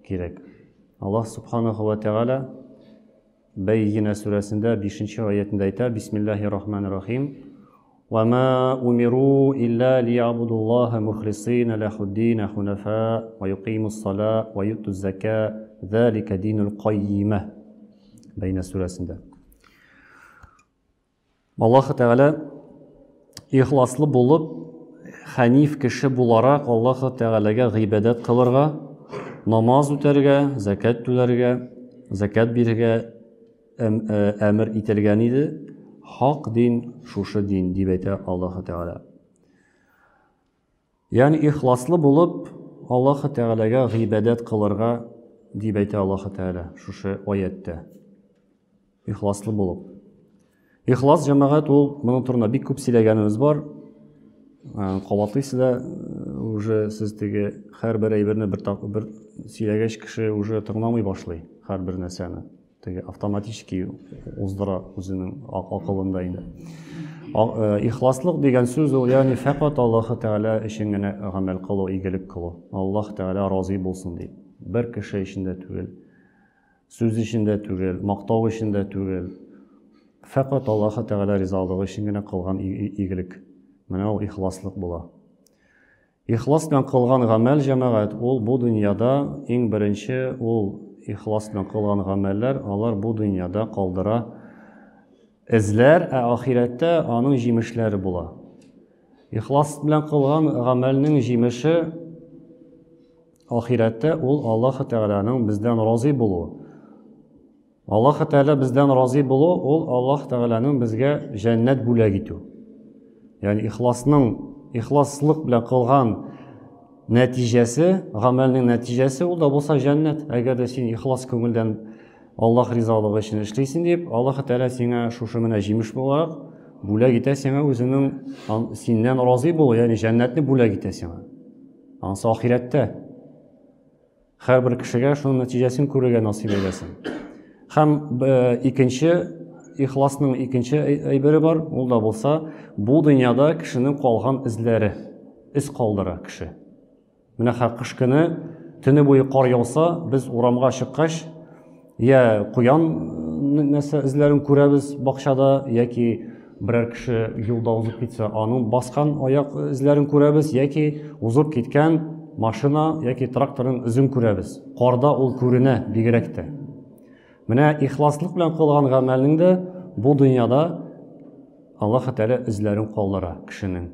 Керек. Аллах Субханаху ва Тағала Бәййина сүрәсендә 5-нче аятында әйтә: Бисмиллаһир-рахманир-рахим. وَمَا أُمِرُوا إِلَّا لِيَعْبُدُوا اللَّهَ مُخْلِصِينَ لَهُ الدِّينَ حُنَفَاءَ وَيُقِيمُوا الصَّلَاةَ وَيُؤْتُوا الزَّكَاةَ ذَلِكَ دِينُ الْقَيِّمَةِ. Бәйна сүрәсендә. Аллаһ Тәгалә ихласлы булып, хәниф кеше буларак Аллаһ Тәгаләгә гыйбадәт кылырга, намаз үтәргә, закат түләргә, закат бирергә әмер ителгән иде. Хак дин, шушы дин дип әйтә Аллаһ Тәгалә. Ягъни ихласлы булып, Аллаһ Тәгаләгә гыйбадәт кылырга дип әйтә Аллаһ Тәгалә шушы аятта. Ихласлы булып. Ихлас җәмәгать ул моның турында бик күп сөйләгәнебез бар. Кабатлыйсызда уже сез теге һәрбер әйберне бер сөйләгәч кеше уже тыңламый башлый һәрбер нәрсәне. Теге автоматически уздыра үзенең акылында инде. Ихласлык дигән сүз ул ягъни фақат Аллаһ Тәгалә өчен генә гамәл кылу, игелек кылу. Аллаһ Тәгалә разый булсын дип. Бер кеше өчен дә түгел, сүз өчен дә түгел, мактау өчен дә түгел. Фақат Аллаһ Тәгалә ризалыгы өчен генә кылган игелек. Менә ул ихласлык була. Ихлас белән кылган гамәл җәмәгать ул бу дөньяда иң беренче ул ихлас белән кылган гамәлләр алар бу дөньяда калдыра эзләр, ахирәттә аның җимешләре була. Ихлас белән кылган гамәлнең җимеше ахирәттә ул Аллаһ Тәгаләнең бездән разый булуы. Аллаһ Тәгалә бездән разый булу ул Аллаһ Тәгаләнең безгә җәннәт бүләк итү. Ягъни ихласлык белән кылган нәтиҗәсе, гамәлнең нәтиҗәсе ул да булса җәннәт. Әгәр дә син ихлас күңелдән Аллаһ ризалыгы өчен эшлисең дип, Аллаһ Тәгалә сиңа шушы менә җимеш буларак бүләк итә сиңа үзенең синнән разый булу, ягъни җәннәтне бүләк итә сиңа. Анысы ахирәттә. Һәрбер кешегә шуның нәтиҗәсен күрергә насыйп итәсен. Һәм икенче ихласның икенче әйбере бар, ул да булса, бу дөньяда кешенең калган эзләре, эз калдыра кеше. Менә кыш көне төне буе кар яуса, без урамга чыккач, я куян нәрсә эзләрен күрәбез бакчада, яки берәр кеше юлда узып китсә, аның баскан аяк эзләрен күрәбез, яки узып киткән машина яки тракторның эзен күрәбез. Карда ул күренә бигрәк тә. Менә ихласлык белән кылган гамәлнең дә бу дөньяда Аллаһ Тәгалә эзләрен калдыра кешенең.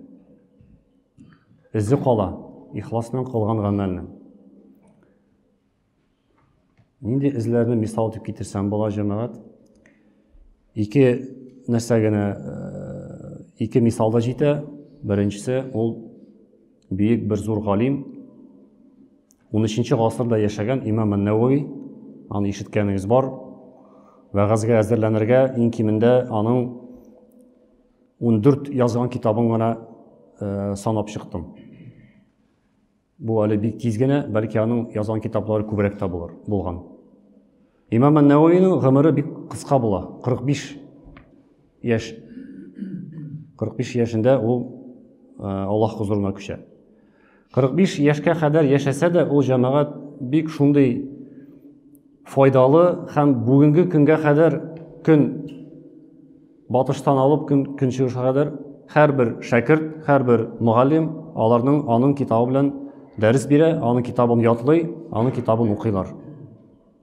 Эзе кала, ихлас белән кылган гамәлнең. Нинди эзләрне мисал итеп китерсәм була җәмәгать? Ике мисалда җитә. Беренчесе ул бик бер зур галим, 13-нче гасырда яшәгән Имам ан-Навави, аны ишеткәнегез бар. Вәгазьгә әзерләнергә иң кимендә аның 14 язган китабын гына санап чыктым. Бу әле бик тиз генә, бәлки аның язган китаплары күбрәк тә булган. Имам ан-Нававиның гомере бик кыска була, 45 яшь. 45 яшендә ул Аллаһ хузурына күчә. 45 яшькә кадәр яшәсә дә, ул җәмәгать бик шундый файдалы һәм бүгенге көнгә кадәр көн батыштан алып көн чыгышка кадәр һәрбер шәкерт, һәрбер мугаллим аның китабы белән дәрес бирә, аның китабын ятлый, аның китабын укыйлар.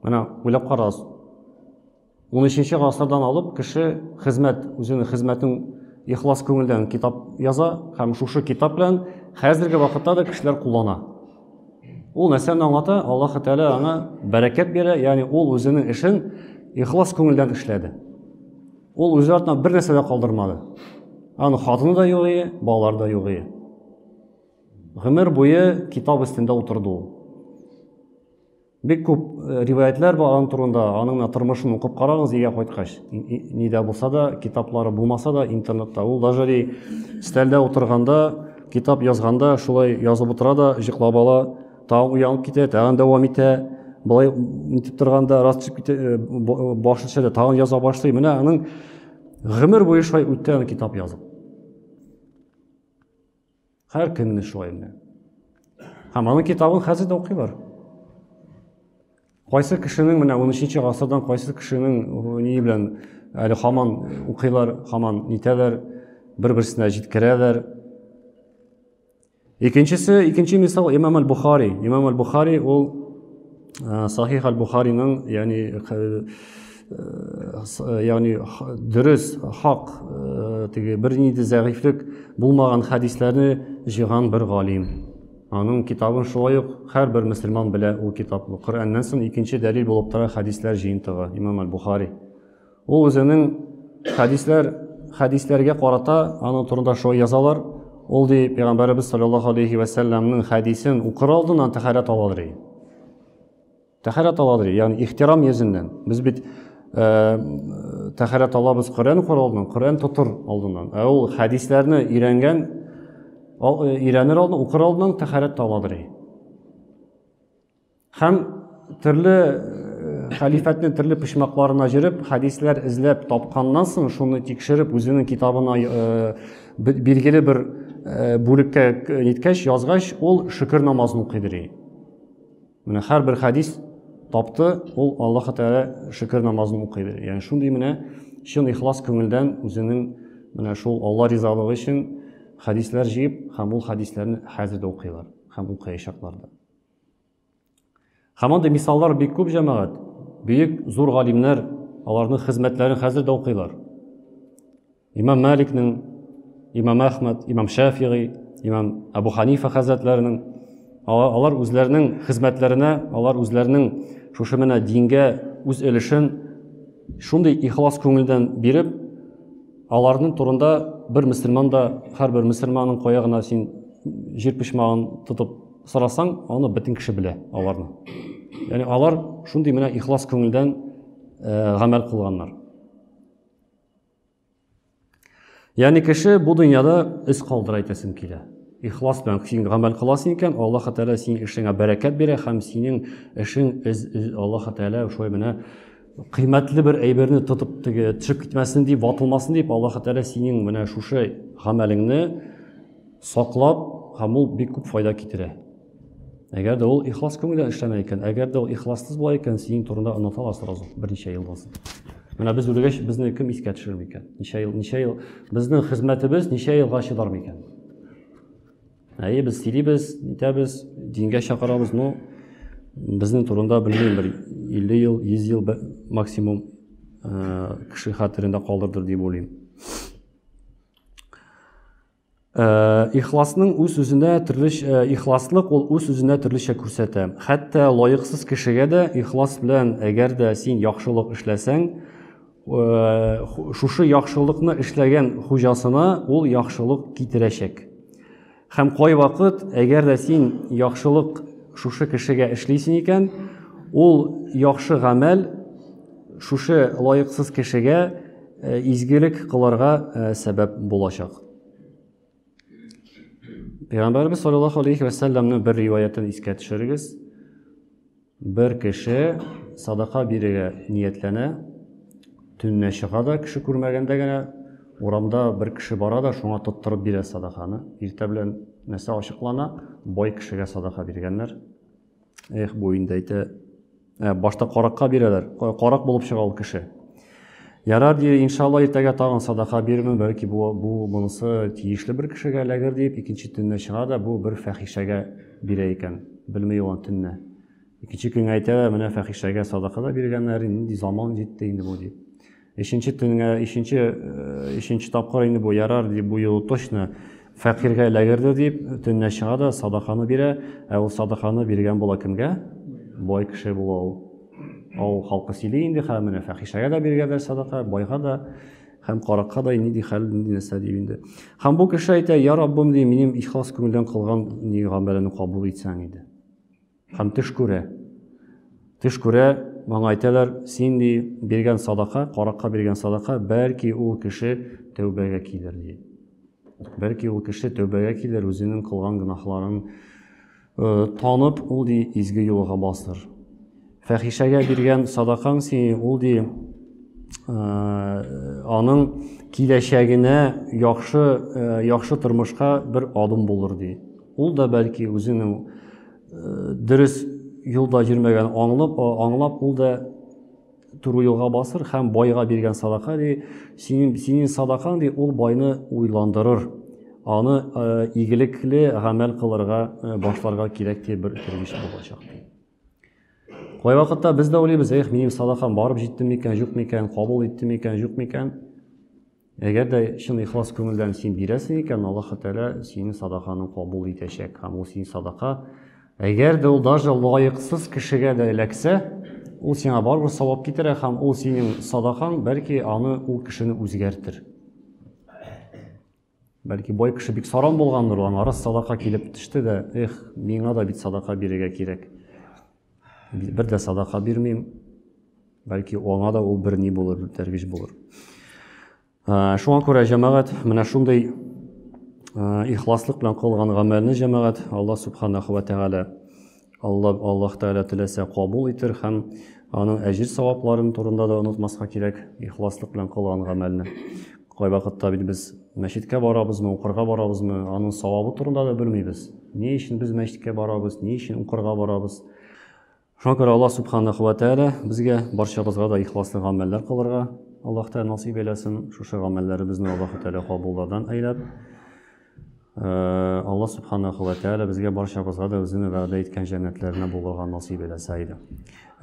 Менә уйлап карагыз. 13-нче гасырдан алып кеше үзенең хезмәтен ихлас күңелдән китап яза һәм шушы китап белән хәзерге вакытта да кешеләр куллана. Ул нәрсәне аңлата, Аллаһ Тәгалә аңа бәрәкәт бирә, ягъни ул үзенең эшен ихлас күңелдән эшләде. Ул үзе артыннан бер нәрсә дә калдырмады. Аның хатыны да юк иде, балалары да юк иде. Гомер буе китап өстендә утырды ул. Бик күп риваятлар бар аның турында, аның тормышын укып карагыз өйгә кайткач. Нидә булса да, китаплары булмаса да, интернетта ул даже стәлдә утырганда, китап язганда, шулай язып утыра да, җыклап ала, тагын уянып китә, тагын дәвам итә. Булай нитеп торганда, растып китә, башлыйча тагын яза башлый. Менә аның гомер буе шулай үтте аны китап язып. Һәр көнне шулай менә. Һәм аның китабын хәзер дә укыйлар. Кайсы кешенең менә 13-нче гасырдан кайсы кешенең ни белән әле һаман укыйлар, һаман нитәләр, бер-берсенә җиткерәләр. Икенче мисал Имам аль-Бухари. Имам аль-Бухари ул Сахих аль-Бухариның, ягъни дөрес, хак, теге берни дә зәгыйфлек булмаган хәдисләрне җыйган бер галим. Аның китабын шулай ук һәрбер мөселман белә ул китапны. Коръәннән соң икенче дәлил булып тора хәдисләр җыентыгы Имам аль-Бухари. Ул үзенең хәдисләргә карата аның турында шулай язалар. Ул ди Пәйгамбәрбез саллаллаһу алейхи ва сәлләмнең хәдисен укыр алдыннан тәһарәт аладыр. Тәһарәт аладыр, ягъни ихтирам йөзеннән. Без бит тәһарәт алабыз Коръән укыр алдыннан, Коръән тотыр алдыннан. Ә ул хәдисләрне өйрәнер алдыннан, укыр алдыннан тәһарәт аладыр. Һәм төрле хәлифәтнең төрле пишмакларына җиреп, хәдисләр эзләп тапканнан соң, шуны тикшереп, үзенең китабына билгеле бер бүлеккә ниткәч, язгач, ул шөкер намазын укыйдыр. Менә һәрбер хәдис тапты, ул Аллаһ Тәгалә шөкер намазын укыйдыр. Ягъни шундый менә чын ихлас күңелдән үзенең менә шул Алла ризалыгы өчен хәдисләр җыеп, һәм ул хәдисләрне хәзер дә укыйлар, һәм укыячаклар да. Һәм андый мисаллар бик күп җәмәгать. Бөек зур галимнәр аларның хезмәтләрен хәзер дә укыйлар. Имам Маликның, Имам Ахмад, Имам Шафиғи, Имам Абу Ханифа хәзрәтләренең алар үзләренең хезмәтләренә, алар үзләренең шушы менә дингә үз өлешен шундый ихлас күңелдән биреп, аларның турында бер мөселман да, һәрбер мөселманның каягына син җир пишмагын тотып сорасаң, аны бөтен кеше белә аларны. Ягъни алар шундый менә ихлас күңелдән гамәл кылганнар. Ягъни кеше бу дөньяда эз калдыра әйтәсем килә. Ихлас белән син гамәл кыласың икән, Аллаһ Тәгалә синең эшеңә бәрәкәт бирә һәм синең эшең Аллаһ Тәгалә шулай менә кыйммәтле бер әйберне тотып төшеп китмәсен дип, ватылмасын дип, Аллаһ Тәгалә синең менә шушы гамәлеңне саклап, һәм ул бик күп файда китерә. Әгәр дә ул ихлас күңелдән эшләмәй икән, әгәр дә ул ихлассыз була икән, синең турында оныталар сразу берничә ел басып. Менә без үлгәч безне кем искә төшерми икән? Ничә ел безнең хезмәтебез ничә елга чыдармы икән? Без сөйлибез, нитәбез, дингә чакырабыз, но безнең турында белмим, бер 50 ел, 100 ел максимум кеше хәтерендә калдырдыр дип уйлыйм. Ихласның үз үзенә ихласлык ул үз үзенә төрлечә күрсәтә. Хәтта лаексыз кешегә дә ихлас белән әгәр дә син яхшылык эшләсәң, шушы яхшылыкны эшләгән хуҗасына ул яхшылык китерәчәк. Һәм кай вакыт әгәр дә син яхшылык шушы кешегә эшлисең икән, ул яхшы гамәл шушы лаексыз кешегә изгелек кылырга сәбәп булачак. Пәйгамбәрбез саллаллаһу алейхи ва сәлләмнең бер риваятын искә төшерегез. Бер кеше садака бирергә ниятләнә, төнне чыга да, кеше күрмәгәндә генә, урамда бер кеше бара да, шуңа тоттырып бирә садаканы. Иртә белән нәрсә ачыклана, бай кешегә садака биргәннәр. Бу инде әйтә, башта каракка бирәләр, карак булып чыга ул кеше. Ярар ди, иншалла иртәгә тагын садака бирермен, бәлки бу монысы тиешле бер кешегә эләгер дип, икенче төнне чыга да, бу бер фәхишәгә бирә икән, белмәй ул төнне. Икенче көн әйтә, менә фәхишәгә садака да биргәннәр, инде заман җитте инде бу дип. Ишенче төнгә, ишенче тапкыр инде бу ярар дип, бу ел точно фәкыйргә эләгерде дип, төнне чыга да садаканы бирә, ә ул садаканы биргән була кемгә? Бай кеше була ул. Ул халкы сөйли инде, һәм менә фәхишәгә дә биргәннәр садака, байга да, һәм каракка да инде хәл нәрсә дип инде. Һәм бу кеше әйтә, я Раббым ди, минем ихлас күңелдән кылган гамәлемне кабул итсәң иде. Һәм төш күрә, маңа әйтәләр, син ди биргән садака, каракка биргән садака, бәлки ул кеше тәүбәгә килер ди. Бәлки ул кеше тәүбәгә килер, үзенең кылган гөнаһларын танып, ул ди изге юлга басыр. Фәхишәгә биргән садакаң син, ул ди аның киләчәгенә яхшы тормышка бер адым булыр ди. Ул да бәлки үзенең дөрес юлда йөрмәгән аңлап ул да туры юлга басыр һәм байга биргән садака ди, синең садакаң ди, ул байны уйландырыр. Аны игелекле гамәл кылырга башларга кирәк дип бер тиргеш булачак. Кай вакытта без дә уйлыйбыз, минем садакам барып җитте микән, юк микән, кабул итте микән, юк микән. Әгәр дә чын ихлас күңелдән син бирәсең икән, Аллаһ Тәгалә синең садаканы кабул итәчәк. Һәм ул синең садака, әгәр дә ул даже лаексыз кешегә дә эләксә, ул сиңа барыбер савап китерә һәм ул синең садакаң бәлки аны ул кешене үзгәртер. Бәлки бай кеше бик саран булгандыр, аңа садака килеп төште дә, миңа да бит садака бирергә кирәк. Бер дә садака бирмим. Бәлки аңа да ул бер ни булыр, бер тәргиш булыр. Шуңа күрә җәмәгать, менә шундый ихласлык белән кылган гамәлне җәмәгать Аллаһ Субханаһу ва Тәгалә Аллаһ Тәгалә теләсә кабул итер һәм аның әҗир савапларын турында да онытмаска кирәк, ихласлык белән кылган гамәлне. Кай вакытта бит без мәчеткә барабызмы, укырга барабызмы, аның савабы турында да белмибез. Ни өчен без мәчеткә барабыз, ни өчен укырга барабыз? Шуңа күрә Аллаһ Субханаһу ва Тәгалә безгә барчабызга да ихласлы гамәлләр кылырга Аллаһ Тәгалә насыйп әйләсен. Шушы гамәлләребезне Аллаһ Тәгалә кабуллардан әйләп, Аллаһ Субханаһу ва Тәгалә безгә барчабызга да үзенең вәгъдә иткән җәннәтләренә булырга насыйп әйләсә иде.